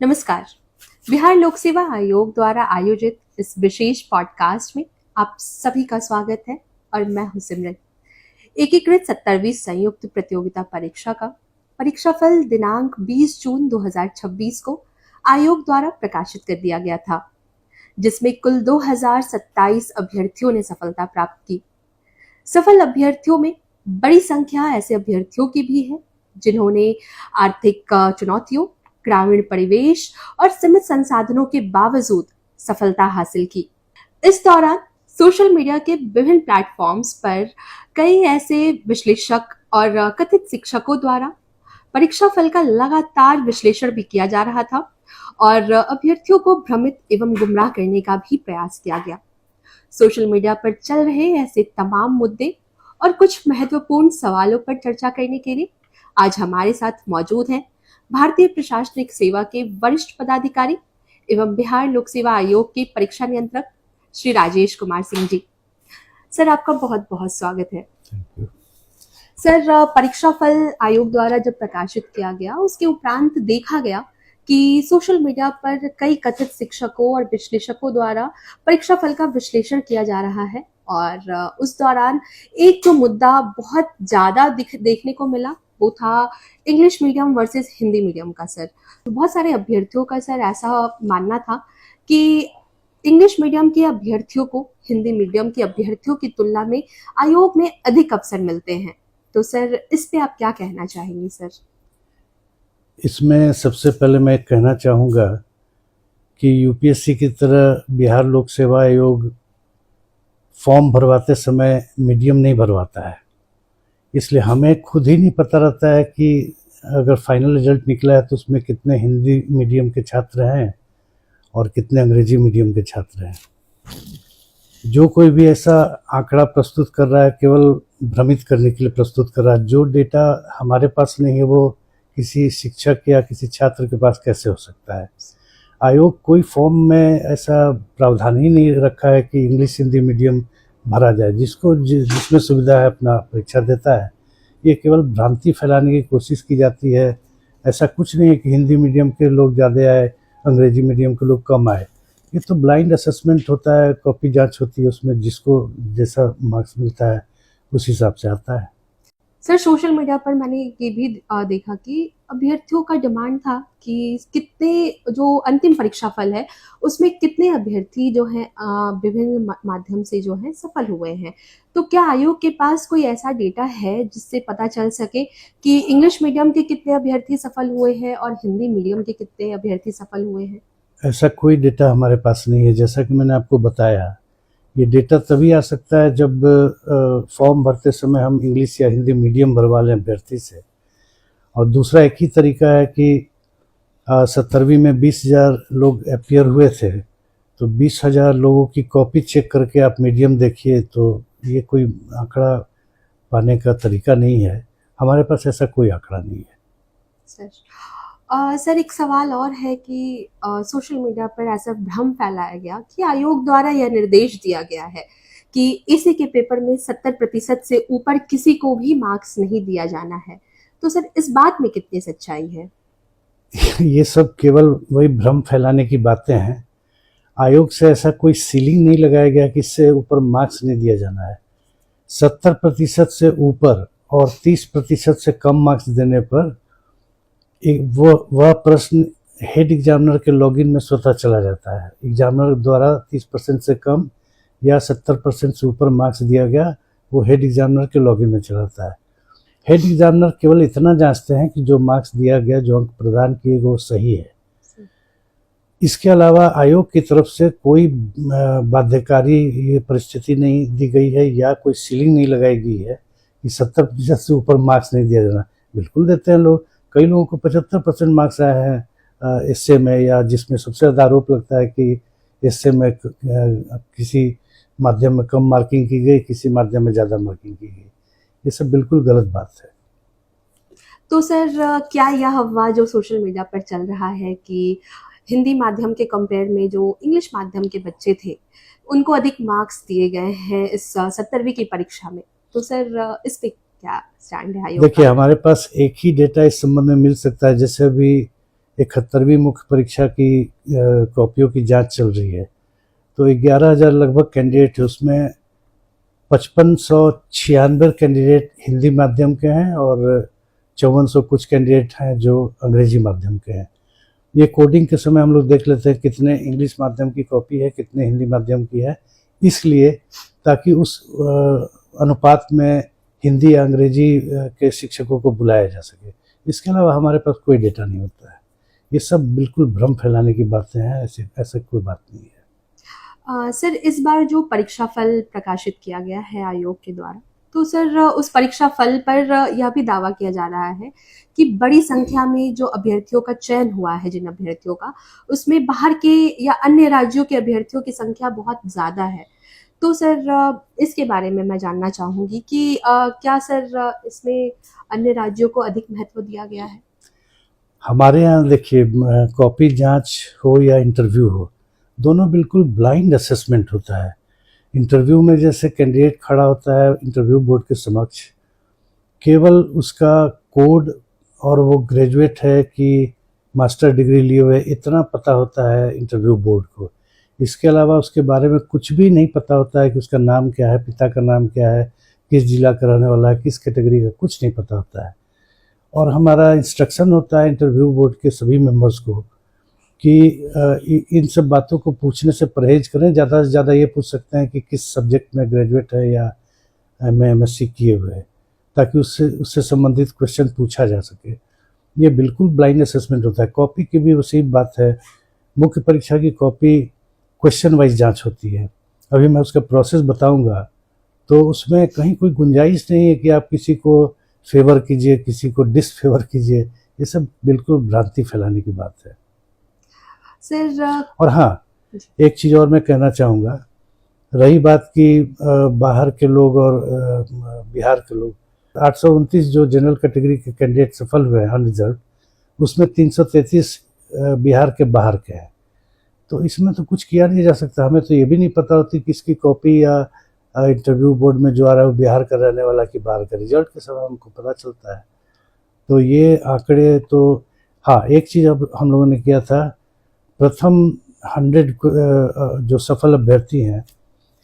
नमस्कार। बिहार लोक सेवा आयोग द्वारा आयोजित इस विशेष पॉडकास्ट में आप सभी का स्वागत है और मैं हूं सिमरन। एकीकृत 70वीं संयुक्त प्रतियोगिता परीक्षा का परीक्षाफल दिनांक 20 जून 2026 को आयोग द्वारा प्रकाशित कर दिया गया था, जिसमें कुल 2027 अभ्यर्थियों ने सफलता प्राप्त की। सफल अभ्यर्थियों में बड़ी संख्या ऐसे अभ्यर्थियों की भी है जिन्होंने आर्थिक चुनौतियों, ग्रामीण परिवेश और सीमित संसाधनों के बावजूद सफलता हासिल की। इस दौरान सोशल मीडिया के विभिन्न प्लेटफॉर्म्स पर कई ऐसे विश्लेषक और कथित शिक्षकों द्वारा परीक्षा फल का लगातार विश्लेषण भी किया जा रहा था और अभ्यर्थियों को भ्रमित एवं गुमराह करने का भी प्रयास किया गया। सोशल मीडिया पर चल रहे ऐसे तमाम मुद्दे और कुछ महत्वपूर्ण सवालों पर चर्चा करने के लिए आज हमारे साथ मौजूद हैं भारतीय प्रशासनिक सेवा के वरिष्ठ पदाधिकारी एवं बिहार लोक सेवा आयोग के परीक्षा नियंत्रक श्री राजेश कुमार सिंह जी। सर, आपका बहुत बहुत स्वागत है। सर, परीक्षा फल आयोग द्वारा जब प्रकाशित किया गया उसके उपरांत देखा गया कि सोशल मीडिया पर कई कथित शिक्षकों और विश्लेषकों द्वारा परीक्षा फल का विश्लेषण किया जा रहा है और उस दौरान एक जो मुद्दा बहुत ज्यादा देखने को मिला वो था English medium versus Hindi medium का। सर, बहुत सारे अभ्यर्थियों का सर ऐसा मानना था कि इंग्लिश मीडियम के अभ्यर्थियों को हिंदी मीडियम के अभ्यर्थियों की तुलना में आयोग में अधिक अवसर मिलते हैं। तो सर, इस पे आप क्या कहना चाहेंगे? सर, इसमें सबसे पहले मैं कहना चाहूँगा कि यूपीएससी की तरह बिहार लोक सेवा आयोग फॉर्म भरवाते समय मीडियम नहीं भरवाता है, इसलिए हमें खुद ही नहीं पता रहता है कि अगर फाइनल रिजल्ट निकला है तो उसमें कितने हिंदी मीडियम के छात्र हैं और कितने अंग्रेजी मीडियम के छात्र हैं। जो कोई भी ऐसा आंकड़ा प्रस्तुत कर रहा है केवल भ्रमित करने के लिए प्रस्तुत कर रहा है। जो डेटा हमारे पास नहीं है वो किसी शिक्षक या किसी छात्र के पास कैसे हो सकता है। आयोग कोई फॉर्म में ऐसा प्रावधान ही नहीं रखा है कि इंग्लिश हिंदी मीडियम भरा जाए। जिसमें सुविधा है अपना परीक्षा देता है। ये केवल भ्रांति फैलाने की कोशिश की जाती है। ऐसा कुछ नहीं है कि हिंदी मीडियम के लोग ज़्यादा आए, अंग्रेजी मीडियम के लोग कम आए। ये तो ब्लाइंड असेसमेंट होता है, कॉपी जांच होती है, उसमें जिसको जैसा मार्क्स मिलता है उस हिसाब से आता है। सर, सोशल मीडिया पर मैंने ये भी देखा कि अभ्यर्थियों का डिमांड था कि कितने जो अंतिम परीक्षा फल है उसमें कितने अभ्यर्थी जो हैं विभिन्न माध्यम से जो हैं सफल हुए हैं। तो क्या आयोग के पास कोई ऐसा डेटा है जिससे पता चल सके कि इंग्लिश मीडियम के कितने अभ्यर्थी सफल हुए हैं और हिंदी मीडियम के कितने अभ्यर्थी सफल हुए हैं? ऐसा कोई डेटा हमारे पास नहीं है। जैसा कि मैंने आपको बताया, ये डेटा तभी आ सकता है जब फॉर्म भरते समय हम इंग्लिश या हिंदी मीडियम भरवा लें अभ्यर्थी से। और दूसरा एक ही तरीका है कि 70वीं में 20,000 लोग अपीयर हुए थे, तो 20,000 लोगों की कॉपी चेक करके आप मीडियम देखिए, तो ये कोई आंकड़ा पाने का तरीका नहीं है। हमारे पास ऐसा कोई आंकड़ा नहीं है। सर, एक सवाल और है कि सोशल मीडिया पर ऐसा भ्रम फैलाया गया कि आयोग द्वारा यह निर्देश दिया गया है कि एसी के पेपर में 70% से ऊपर किसी को भी मार्क्स नहीं दिया जाना है। तो सर, इस बात में कितनी सच्चाई है? ये सब केवल वही भ्रम फैलाने की बातें हैं। आयोग से ऐसा कोई सीलिंग नहीं लगाया गया कि इससे ऊपर मार्क्स नहीं दिया जाना है। 70% से ऊपर और 30% से कम मार्क्स देने पर वह प्रश्न हेड एग्जामिनर के लॉगिन में स्वतः चला जाता है। एग्जामिनर द्वारा 30% से कम या 70% से ऊपर मार्क्स दिया गया, वो हेड एग्जामिनर के लॉगिन में चला जाता है। हेड एग्जामिनर केवल इतना जांचते हैं कि जो मार्क्स दिया गया, जो अंक प्रदान किए गए वो सही है। इसके अलावा आयोग की तरफ से कोई बाध्यकारी ये परिस्थिति नहीं दी गई है या कोई सीलिंग नहीं लगाई गई है कि 70% से ऊपर मार्क्स नहीं दिया जाना। बिल्कुल देते हैं लोग। कई लोगों को 75% मार्क्स आए हैं एसए में, या जिसमें सबसे ज़्यादा आरोप लगता है कि एसए में किसी माध्यम में कम मार्किंग की गई, किसी माध्यम में ज़्यादा मार्किंग की गई। ये सब बिल्कुल गलत बात है। तो सर, क्या यह अफवाह जो सोशल मीडिया पर चल रहा है कि हिंदी माध्यम के कंपेयर में जो इंग्लिश माध्यम के बच्चे थे उनको अधिक मार्क्स दिए गए हैं इस 70वीं की परीक्षा में, तो सर इस पे क्या स्टैंड है आयोग? देखिए, हमारे पास एक ही डेटा इस संबंध में मिल सकता है। जैसे अभी 71वीं मुख्य परीक्षा की कॉपियों की जांच चल रही है। तो 11,000 लगभग कैंडिडेट है, उसमें 5596 कैंडिडेट हिंदी माध्यम के हैं और 5400 कुछ कैंडिडेट हैं जो अंग्रेजी माध्यम के हैं। ये कोडिंग के समय हम लोग देख लेते हैं कितने इंग्लिश माध्यम की कॉपी है, कितने हिंदी माध्यम की है, इसलिए ताकि उस अनुपात में हिंदी या अंग्रेजी के शिक्षकों को बुलाया जा सके। इसके अलावा हमारे पास कोई डेटा नहीं होता है। ये सब बिल्कुल भ्रम फैलाने की बातें हैं, ऐसे कोई बात नहीं है। सर, इस बार जो परीक्षा फल प्रकाशित किया गया है आयोग के द्वारा, तो सर उस परीक्षा फल पर यह भी दावा किया जा रहा है कि बड़ी संख्या में जो अभ्यर्थियों का चयन हुआ है, जिन अभ्यर्थियों का, उसमें बाहर के या अन्य राज्यों के अभ्यर्थियों की संख्या बहुत ज़्यादा है। तो सर इसके बारे में मैं जानना चाहूँगी कि क्या सर इसमें अन्य राज्यों को अधिक महत्व दिया गया है? हमारे यहाँ देखिए, कॉपी जांच हो या इंटरव्यू हो, दोनों बिल्कुल ब्लाइंड असेसमेंट होता है। इंटरव्यू में जैसे कैंडिडेट खड़ा होता है इंटरव्यू बोर्ड के समक्ष, केवल उसका कोड और वो ग्रेजुएट है कि मास्टर डिग्री लिए हुए, इतना पता होता है इंटरव्यू बोर्ड को। इसके अलावा उसके बारे में कुछ भी नहीं पता होता है कि उसका नाम क्या है, पिता का नाम क्या है, किस जिला का रहने वाला है, किस कैटेगरी का, कुछ नहीं पता होता है। और हमारा इंस्ट्रक्शन होता है इंटरव्यू बोर्ड के सभी मेंबर्स को कि इन सब बातों को पूछने से परहेज करें। ज़्यादा से ज़्यादा ये पूछ सकते हैं कि किस सब्जेक्ट में ग्रेजुएट है या MSc किए हुए है, ताकि उससे संबंधित क्वेश्चन पूछा जा सके। ये बिल्कुल ब्लाइंड असेसमेंट होता है। कॉपी की भी उसी बात है। मुख्य परीक्षा की कॉपी क्वेश्चन वाइज जांच होती है। अभी मैं उसका प्रोसेस बताऊंगा, तो उसमें कहीं कोई गुंजाइश नहीं है कि आप किसी को फेवर कीजिए, किसी को डिसफेवर कीजिए। ये सब बिल्कुल भ्रांति फैलाने की बात है। सर और हाँ, एक चीज़ और मैं कहना चाहूँगा, रही बात कि बाहर के लोग और बिहार के लोग, 829 जो जनरल कैटेगरी के कैंडिडेट सफल हुए हैं अनरिजर्व, उसमें 333 बिहार के बाहर के हैं। तो इसमें तो कुछ किया नहीं जा सकता। हमें तो ये भी नहीं पता होती किसकी कॉपी या इंटरव्यू बोर्ड में जो आ रहा है वो बिहार का रहने वाला कि बाहर का। रिजल्ट के समय हमको पता चलता है। तो ये आंकड़े तो, हाँ, एक चीज़ अब हम लोगों ने किया था, प्रथम 100 जो सफल अभ्यर्थी हैं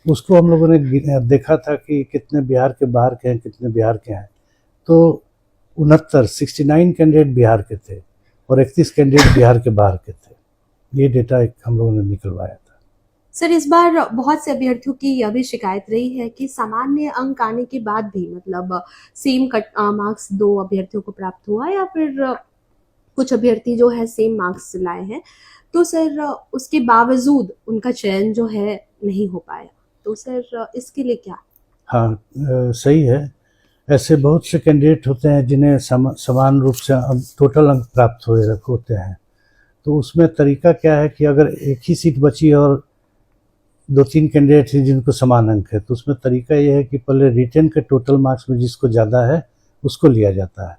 उसको हम लोगों ने देखा था कि कितने बिहार के बाहर के हैं, कितने बिहार के हैं। तो 69 कैंडिडेट बिहार के थे और 31 कैंडिडेट बिहार के बाहर के थे। ये डेटा एक हम लोगों ने निकलवाया था। सर, इस बार बहुत से अभ्यर्थियों की यह भी शिकायत रही है कि सामान्य अंक आने के बाद भी, मतलब सेम कट मार्क्स दो अभ्यर्थियों को प्राप्त हुआ, या फिर कुछ अभ्यर्थी जो है सेम मार्क्स लाए हैं, तो सर उसके बावजूद उनका चयन जो है नहीं हो पाया। तो सर इसके लिए क्या? हाँ, सही है। ऐसे बहुत से कैंडिडेट होते हैं जिन्हें समान रूप से टोटल अंक प्राप्त होते हैं। तो उसमें तरीका क्या है कि अगर एक ही सीट बची और 2-3 कैंडिडेट हैं जिनको समान अंक है, तो उसमें तरीका ये है कि पहले रिटन के टोटल मार्क्स में जिसको ज़्यादा है उसको लिया जाता है।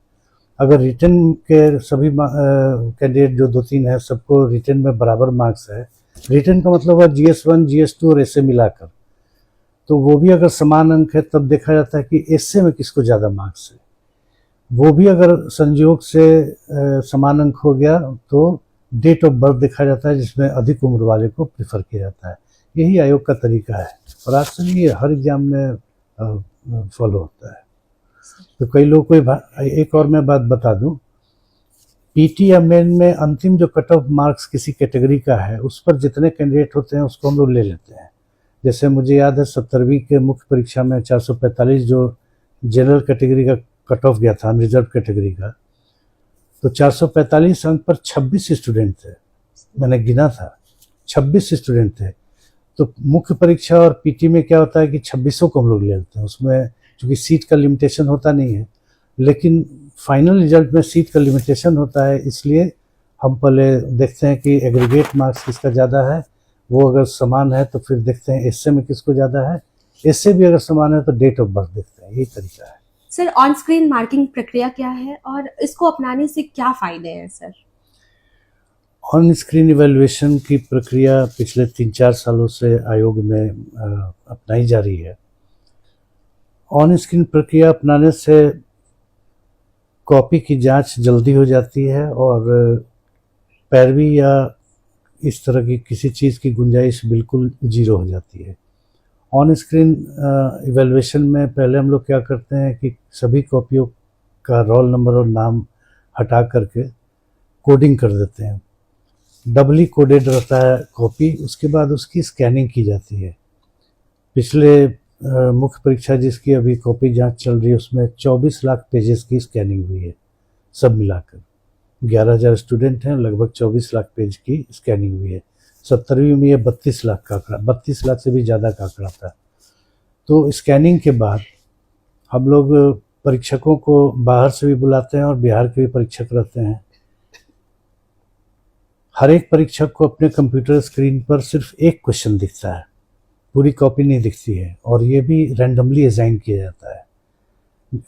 अगर रिटन के सभी कैंडिडेट जो 2-3 हैं सबको रिटन में बराबर मार्क्स है, रिटन का मतलब है GS1, GS2 और ऐसे मिलाकर, तो वो भी अगर समान अंक है तब देखा जाता है कि ऐसे में किसको ज़्यादा मार्क्स है। वो भी अगर संयोग से समान अंक हो गया तो डेट ऑफ बर्थ देखा जाता है, जिसमें अधिक उम्र वाले को प्रेफर किया जाता है। यही आयोग का तरीका है और आज से ये हर एग्जाम में फॉलो होता है। तो कई लोग को एक और मैं बात बता दूं, पीटी या मेन में अंतिम जो कट ऑफ मार्क्स किसी कैटेगरी का है उस पर जितने कैंडिडेट होते हैं उसको हम लोग ले लेते हैं। जैसे मुझे याद है 70वीं के मुख्य परीक्षा में 445 जो जनरल कैटेगरी का कट ऑफ गया था, अनरिजर्व कैटेगरी का, तो 445 अंक पर 26 स्टूडेंट थे। मैंने गिना था, 26 स्टूडेंट थे। तो मुख्य परीक्षा और पीटी में क्या होता है कि 26 को हम लोग ले लेते हैं। उसमें चूँकि सीट का लिमिटेशन होता नहीं है, लेकिन फाइनल रिजल्ट में सीट का लिमिटेशन होता है, इसलिए हम पहले देखते हैं कि एग्रीगेट मार्क्स किसका ज़्यादा है। वो अगर समान है तो फिर देखते हैं एसए में किसको ज़्यादा है, एसए भी अगर समान है तो डेट ऑफ बर्थ देखते हैं। यही तरीका है। सर, ऑन स्क्रीन मार्किंग प्रक्रिया क्या है और इसको अपनाने से क्या फायदे हैं सर? ऑन स्क्रीन इवैल्यूएशन की प्रक्रिया पिछले 3-4 सालों से आयोग में अपनाई जा रही है। ऑन स्क्रीन प्रक्रिया अपनाने से कॉपी की जांच जल्दी हो जाती है और पैरवी या इस तरह की किसी चीज़ की गुंजाइश बिल्कुल ज़ीरो हो जाती है। ऑन स्क्रीन इवैल्यूएशन में पहले हम लोग क्या करते हैं कि सभी कॉपियों का रोल नंबर और नाम हटा करके कोडिंग कर देते हैं। डबली कोडेड रहता है कॉपी, उसके बाद उसकी स्कैनिंग की जाती है। पिछले मुख्य परीक्षा जिसकी अभी कॉपी जांच चल रही है उसमें 24 लाख पेजेस की स्कैनिंग हुई है, सब मिलाकर 11,000 स्टूडेंट हैं, लगभग 24 लाख पेज की स्कैनिंग हुई है। 70वीं में ये 32 लाख का आंकड़ा, 32 लाख से भी ज़्यादा का आंकड़ा था। तो स्कैनिंग के बाद हम लोग परीक्षकों को बाहर से भी बुलाते हैं और बिहार के भी परीक्षक रहते हैं। हर एक परीक्षक को अपने कंप्यूटर स्क्रीन पर सिर्फ एक क्वेश्चन दिखता है, पूरी कॉपी नहीं दिखती है, और ये भी रैंडमली असाइन किया जाता है।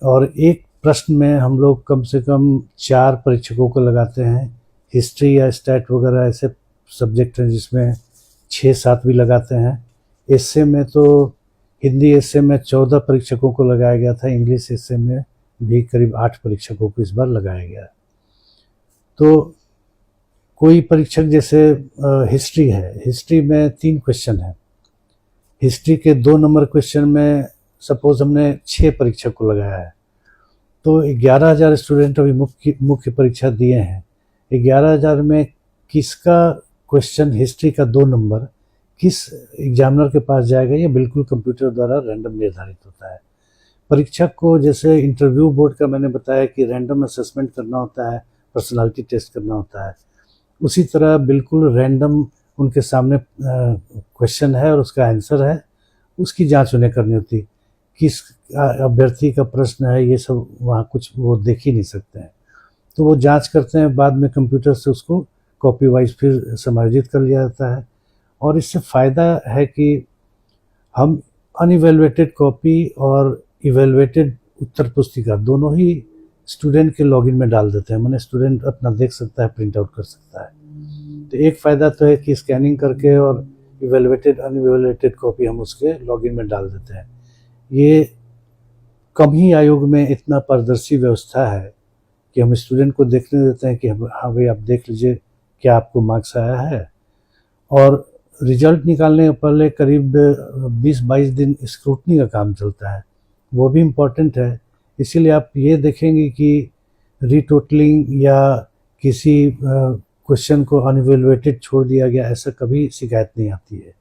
और एक प्रश्न में हम लोग कम से कम 4 परीक्षकों को लगाते हैं। हिस्ट्री या स्टैट वगैरह ऐसे सब्जेक्ट हैं जिसमें 6-7 भी लगाते हैं। एसए में तो हिंदी एसए में 14 परीक्षकों को लगाया गया था, इंग्लिश एसए में भी करीब 8 परीक्षकों को इस बार लगाया गया। तो कोई परीक्षक जैसे हिस्ट्री है, हिस्ट्री में 3 क्वेश्चन है। हिस्ट्री के 2 नंबर क्वेश्चन में सपोज हमने 6 परीक्षक को लगाया है, तो 11,000 स्टूडेंट अभी मुख्य परीक्षा दिए हैं। 11,000 में किसका क्वेश्चन हिस्ट्री का 2 नंबर किस एग्जामिनर के पास जाएगा, ये बिल्कुल कंप्यूटर द्वारा रैंडम निर्धारित होता है। परीक्षक को जैसे इंटरव्यू बोर्ड का मैंने बताया कि रैंडम असेसमेंट करना होता है, पर्सनालिटी टेस्ट करना होता है, उसी तरह बिल्कुल रैंडम उनके सामने क्वेश्चन है और उसका आंसर है, उसकी जांच उन्हें करनी होती। किस अभ्यर्थी का प्रश्न है ये सब वहाँ कुछ वो देख ही नहीं सकते हैं, तो वो जांच करते हैं, बाद में कंप्यूटर से उसको कॉपी वाइज फिर समायोजित कर लिया जाता है। और इससे फ़ायदा है कि हम अनइवैल्यूएटेड कॉपी और इवैल्यूएटेड उत्तर पुस्तिका दोनों ही स्टूडेंट के लॉगिन में डाल देते हैं, माने स्टूडेंट अपना देख सकता है, प्रिंट आउट कर सकता है। तो एक फ़ायदा तो है कि स्कैनिंग करके और इवैल्यूएटेड अनइवैल्यूएटेड कॉपी हम उसके लॉगिन में डाल देते हैं। ये कम ही आयोग में इतना पारदर्शी व्यवस्था है कि हम स्टूडेंट को देखने देते हैं कि हाँ भाई आप देख लीजिए क्या आपको मार्क्स आया है, और रिजल्ट निकालने के पहले करीब 20-22 दिन स्क्रूटनी का काम चलता है, वो भी इम्पोर्टेंट है। इसीलिए आप ये देखेंगे कि रीटोटलिंग या किसी क्वेश्चन को अनइवैल्यूएटेड छोड़ दिया गया, ऐसा कभी शिकायत नहीं आती है।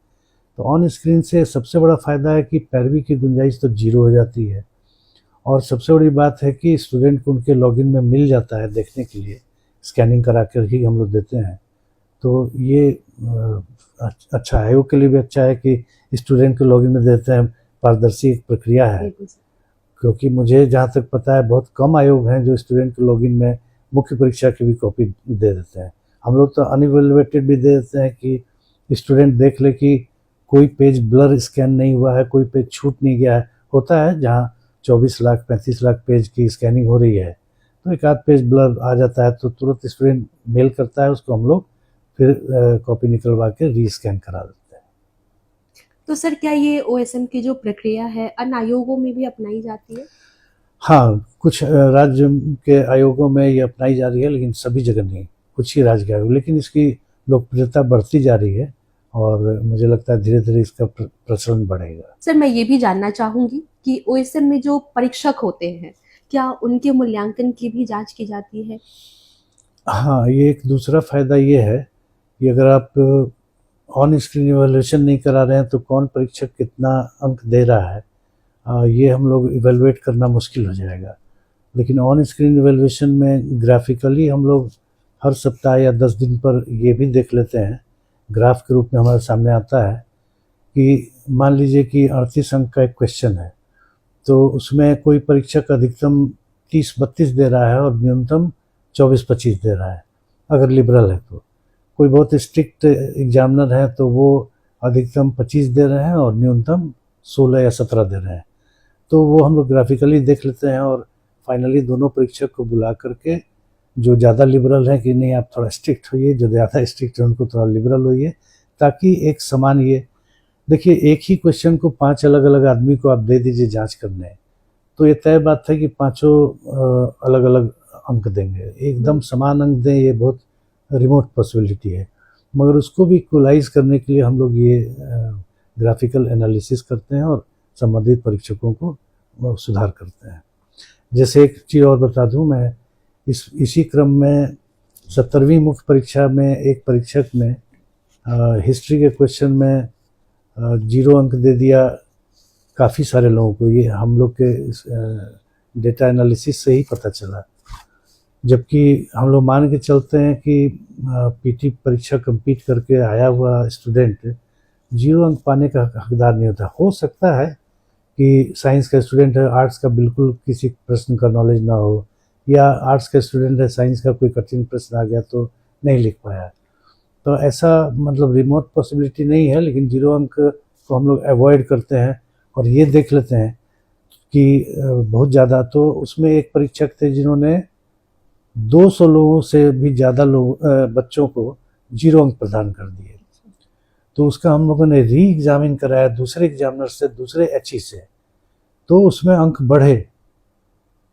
तो ऑन स्क्रीन से सबसे बड़ा फ़ायदा है कि पैरवी की गुंजाइश तो 0 हो जाती है, और सबसे बड़ी बात है कि स्टूडेंट को उनके लॉगिन में मिल जाता है देखने के लिए, स्कैनिंग करा कर ही हम लोग देते हैं। तो ये अच्छा है, आयोग के लिए भी अच्छा है कि स्टूडेंट के लॉगिन में देते हैं, पारदर्शी प्रक्रिया है। क्योंकि मुझे जहाँ तक पता है बहुत कम आयोग हैं जो स्टूडेंट के लॉगिन में मुख्य परीक्षा की भी कॉपी दे देते हैं। हम लोग तो अनइवैल्यूएटेड भी दे देते हैं कि स्टूडेंट देख ले कि कोई पेज ब्लर स्कैन नहीं हुआ है, कोई पेज छूट नहीं गया है। होता है जहाँ 24 लाख 35 लाख पेज की स्कैनिंग हो रही है तो एक आध पेज ब्लर आ जाता है, तो तुरंत स्टूडेंट मेल करता है, उसको हम लोग फिर कॉपी निकलवा के रीस्कैन करा देते हैं। तो सर क्या ये ओएसएम की जो प्रक्रिया है अन्य आयोगों में भी अपनाई जाती है? हाँ, कुछ राज्य के आयोगों में ये अपनाई जा रही है, लेकिन सभी जगह नहीं, कुछ ही राज्य के आयोग, लेकिन इसकी लोकप्रियता बढ़ती जा रही है और मुझे लगता है धीरे धीरे इसका प्रचलन बढ़ेगा। सर मैं ये भी जानना चाहूंगी कि ओएसएम में जो परीक्षक होते हैं क्या उनके मूल्यांकन की भी जांच की जाती है? हाँ, ये एक दूसरा फायदा ये है कि अगर आप ऑन स्क्रीन इवैल्यूएशन नहीं करा रहे हैं तो कौन परीक्षक कितना अंक दे रहा है ये हम लोग इवैल्यूएट करना मुश्किल हो जाएगा। लेकिन ऑन स्क्रीन इवैल्यूएशन में ग्राफिकली हम लोग हर सप्ताह या 10 दिन पर ये भी देख लेते हैं, ग्राफ के रूप में हमारे सामने आता है कि मान लीजिए कि 38 अंक का एक क्वेश्चन है, तो उसमें कोई परीक्षक अधिकतम 30-32 दे रहा है और न्यूनतम 24-25 दे रहा है अगर लिबरल है। तो कोई बहुत स्ट्रिक्ट एग्जामिनर है तो वो अधिकतम 25 दे रहे हैं और न्यूनतम 16 या 17 दे रहे हैं। तो वो हम लोग ग्राफिकली देख लेते हैं और फाइनली दोनों परीक्षक को बुला करके जो ज़्यादा लिबरल है कि नहीं आप थोड़ा स्ट्रिक्ट होइए, जो ज़्यादा स्ट्रिक्ट है उनको थोड़ा लिबरल होइए, ताकि एक समान ये देखिए एक ही क्वेश्चन को 5 अलग अलग आदमी को आप दे दीजिए जांच करने, तो ये तय बात है कि पांचों अलग अलग अंक देंगे, एकदम समान अंक दें ये बहुत रिमोट पॉसिबिलिटी है, मगर उसको भी इक्वलाइज करने के लिए हम लोग ये ग्राफिकल एनालिसिस करते हैं और संबंधित परीक्षकों को सुधार करते हैं। जैसे एक चीज़ और बता दूं, मैं इसी क्रम में 70वीं मुख्य परीक्षा में एक परीक्षक ने हिस्ट्री के क्वेश्चन में 0 अंक दे दिया काफ़ी सारे लोगों को। ये हम लोग के डेटा एनालिसिस से ही पता चला, जबकि हम लोग मान के चलते हैं कि पीटी परीक्षा कंप्लीट करके आया हुआ स्टूडेंट 0 अंक पाने का हकदार नहीं होता। हो सकता है कि साइंस का स्टूडेंट है, आर्ट्स का बिल्कुल किसी प्रश्न का नॉलेज ना हो, या आर्ट्स का स्टूडेंट है, साइंस का कोई कठिन प्रश्न आ गया तो नहीं लिख पाया। तो ऐसा मतलब रिमोट पॉसिबिलिटी नहीं है, लेकिन 0 अंक को हम लोग अवॉइड करते हैं और ये देख लेते हैं कि बहुत ज़्यादा। तो उसमें एक परीक्षक थे जिन्होंने 200 लोगों से भी ज़्यादा बच्चों को 0 अंक प्रदान कर दिए। तो उसका हम लोगों ने री एग्जामिन कराया दूसरे एग्जामिनर से, दूसरे एचई से, तो उसमें अंक बढ़े,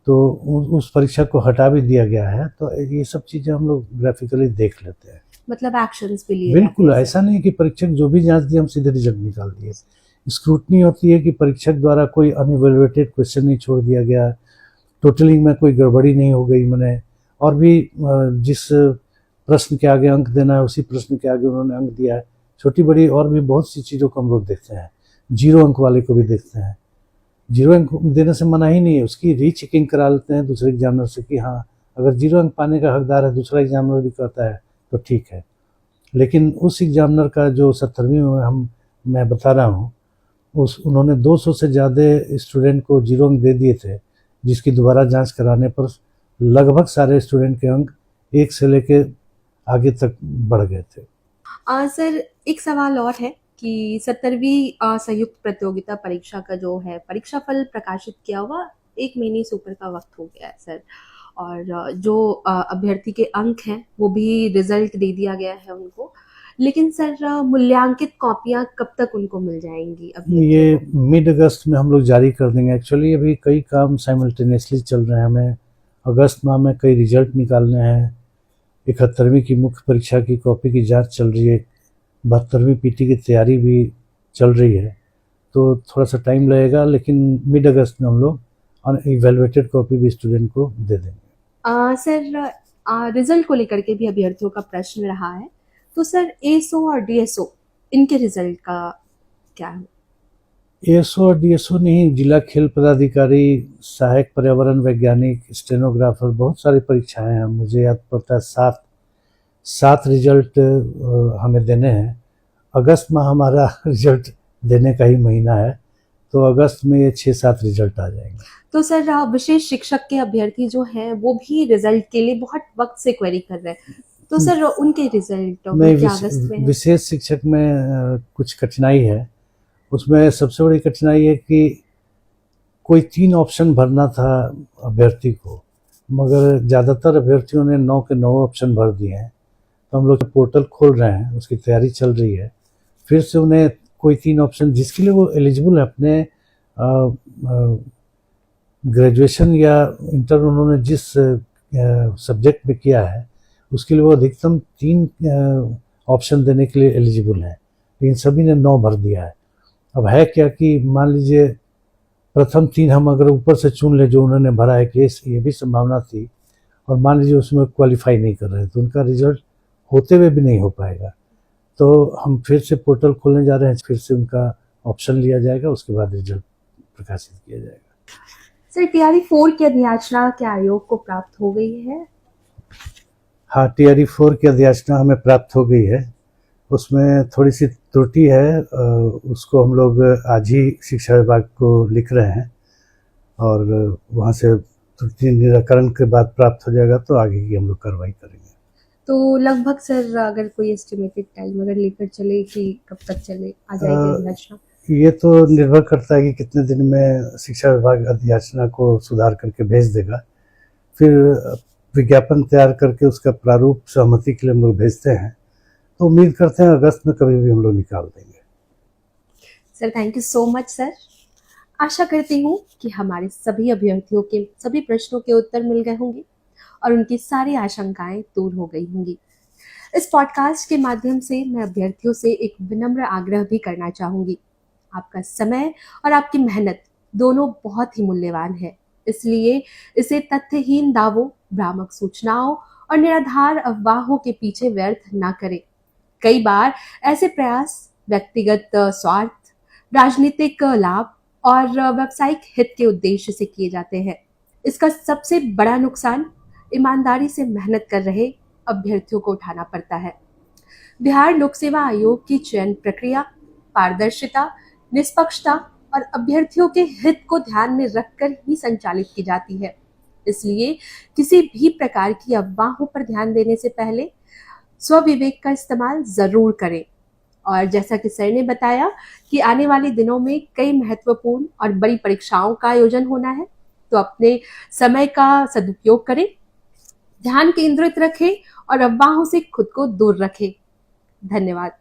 तो उस परीक्षा को हटा भी दिया गया है। तो ये सब चीज़ें हम लोग ग्राफिकली देख लेते हैं। मतलब एक्शंस भी लिए बिल्कुल जाते हैं ऐसा नहीं कि परीक्षक जो भी जांच दिए हम सीधे रिजल्ट निकाल दिए। स्क्रूटनी होती है कि परीक्षक द्वारा कोई अनइवैल्यूएटेड क्वेश्चन नहीं छोड़ दिया गया, टोटलिंग में कोई गड़बड़ी नहीं हो गई मैंने, और भी जिस प्रश्न के आगे अंक देना है उसी प्रश्न के आगे उन्होंने अंक दिया है। छोटी बड़ी और भी बहुत सी चीज़ों को हम लोग देखते हैं। 0 अंक वाले को भी देखते हैं। 0 अंक देने से मना ही नहीं है, उसकी रीचेकिंग करा लेते हैं दूसरे एग्जामिनर से कि हाँ अगर 0 अंक पाने का हकदार है, दूसरा एग्जामिनर भी कहता है तो ठीक है। लेकिन उस एग्जामिनर का जो 70वीं में मैं बता रहा हूँ, उन्होंने 200 से ज़्यादा स्टूडेंट को 0 अंक दे दिए थे, जिसकी दोबारा जांच कराने पर लगभग सारे स्टूडेंट के अंक 1 से लेके आगे तक बढ़ गए थे। सर एक सवाल और है कि 70वीं संयुक्त प्रतियोगिता परीक्षा का जो है परीक्षा फल प्रकाशित किया हुआ 1 महीने से ऊपर का वक्त हो गया है सर, और जो अभ्यर्थी के अंक हैं वो भी रिजल्ट दे दिया गया है उनको, लेकिन सर मूल्यांकित कॉपियां कब तक उनको मिल जाएंगी? ये मिड अगस्त में हम लोग जारी कर देंगे। एक्चुअली अभी कई काम साइमल्टेनियसली चल रहे हैं। हमें अगस्त माह में कई रिजल्ट निकालने हैं, 71वीं की मुख्य परीक्षा की कॉपी की जांच चल रही है, 72वीं पीटी की तैयारी भी चल रही है, तो थोड़ा सा टाइम लगेगा, लेकिन मिड अगस्त में हम लोग इवेलुएटेड कॉपी भी स्टूडेंट को दे देंगे। सर रिजल्ट को लेकर के भी अभ्यर्थियों का प्रश्न रहा है, तो सर एसओ और डीएसओ इनके रिजल्ट का क्या है? एएसओ और डीएसओ नहीं, जिला खेल पदाधिकारी, सहायक पर्यावरण वैज्ञानिक, स्टेनोग्राफर, बहुत सारी परीक्षाएं हैं। मुझे याद पड़ता है 7 रिजल्ट हमें देने हैं। अगस्त में हमारा रिजल्ट देने का ही महीना है, तो अगस्त में ये 6-7 रिजल्ट आ जाएंगे। तो सर विशेष शिक्षक के अभ्यर्थी जो हैं वो भी रिजल्ट के लिए बहुत वक्त से क्वेरी कर रहे हैं, तो सर उनके रिजल्ट नहीं, क्या अगस्त में है? विशेष शिक्षक में कुछ कठिनाई है। उसमें सबसे बड़ी कठिनाई है कि कोई 3 ऑप्शन भरना था अभ्यर्थी को, मगर ज़्यादातर अभ्यर्थियों ने 9 के 9 ऑप्शन भर दिए हैं। तो हम लोग पोर्टल खोल रहे हैं, उसकी तैयारी चल रही है। फिर से उन्हें कोई 3 ऑप्शन जिसके लिए वो एलिजिबल है, अपने ग्रेजुएशन या इंटर उन्होंने जिस सब्जेक्ट में किया है उसके लिए वो अधिकतम 3 ऑप्शन देने के लिए एलिजिबल है, लेकिन सभी ने 9 भर दिया है। अब है क्या कि मान लीजिए प्रथम 3 हम अगर ऊपर से चुन ले जो उन्होंने भरा है, केस ये भी संभावना थी, और मान लीजिए उसमें क्वालिफाई नहीं कर रहे तो उनका रिजल्ट होते हुए भी नहीं हो पाएगा। तो हम फिर से पोर्टल खोलने जा रहे हैं, फिर से उनका ऑप्शन लिया जाएगा, उसके बाद रिजल्ट प्रकाशित किया जाएगा। सर टीआरई 4 की अधियाचना क्या आयोग को प्राप्त हो गई है? हाँ, टीआरई 4 की अधियाचना हमें प्राप्त हो गई है। उसमें थोड़ी सी त्रुटि है, उसको हम लोग आज ही शिक्षा विभाग को लिख रहे हैं, और वहाँ से त्रुटि निराकरण के बाद प्राप्त हो जाएगा तो आगे की हम लोग कार्रवाई करेंगे। तो लगभग सर अगर कोई एस्टिमेटेड टाइम अगर लेकर चले कि कब तक चले आ जाएगी अधियाचना? ये तो निर्भर करता है कि कितने दिन में शिक्षा विभाग अधियाचना को सुधार करके भेज देगा। फिर विज्ञापन तैयार करके उसका प्रारूप सहमति के लिए हम लोग भेजते हैं, तो उम्मीद करते हैं अगस्त में कभी भी हम लोग निकाल देंगे। Sir thank you so much sir. आशा करती हूँ कि हमारे सभी अभ्यर्थियों के सभी प्रश्नों के उत्तर मिल गए होंगे और उनकी सारी आशंकाएं दूर हो गई होंगी। इस पॉडकास्ट के माध्यम से मैं अभ्यर्थियों से एक विनम्र आग्रह भी करना चाहूंगी। आपका समय और आपकी मेहनत दोनों बहुत ही मूल्यवान है, इसलिए इसे तथ्यहीन दावों, भ्रामक सूचनाओं और निराधार अफवाहों के पीछे व्यर्थ ना करें। कई बार ऐसे प्रयास व्यक्तिगत स्वार्थ, राजनीतिक लाभ और व्यावसायिक हित के उद्देश्य से किए जाते हैं। इसका सबसे बड़ा नुकसान ईमानदारी से मेहनत कर रहे अभ्यर्थियों को उठाना पड़ता है। बिहार लोक सेवा आयोग की चयन प्रक्रिया पारदर्शिता, निष्पक्षता और अभ्यर्थियों के हित को ध्यान में रखकर ही संचालित की जाती है। इसलिए किसी भी प्रकार की अफवाहों पर ध्यान देने से पहले स्वविवेक का इस्तेमाल जरूर करें। और जैसा कि सर ने बताया कि आने वाले दिनों में कई महत्वपूर्ण और बड़ी परीक्षाओं का आयोजन होना है, तो अपने समय का सदुपयोग करें, ध्यान केंद्रित रखें और अफवाहों से खुद को दूर रखें। धन्यवाद।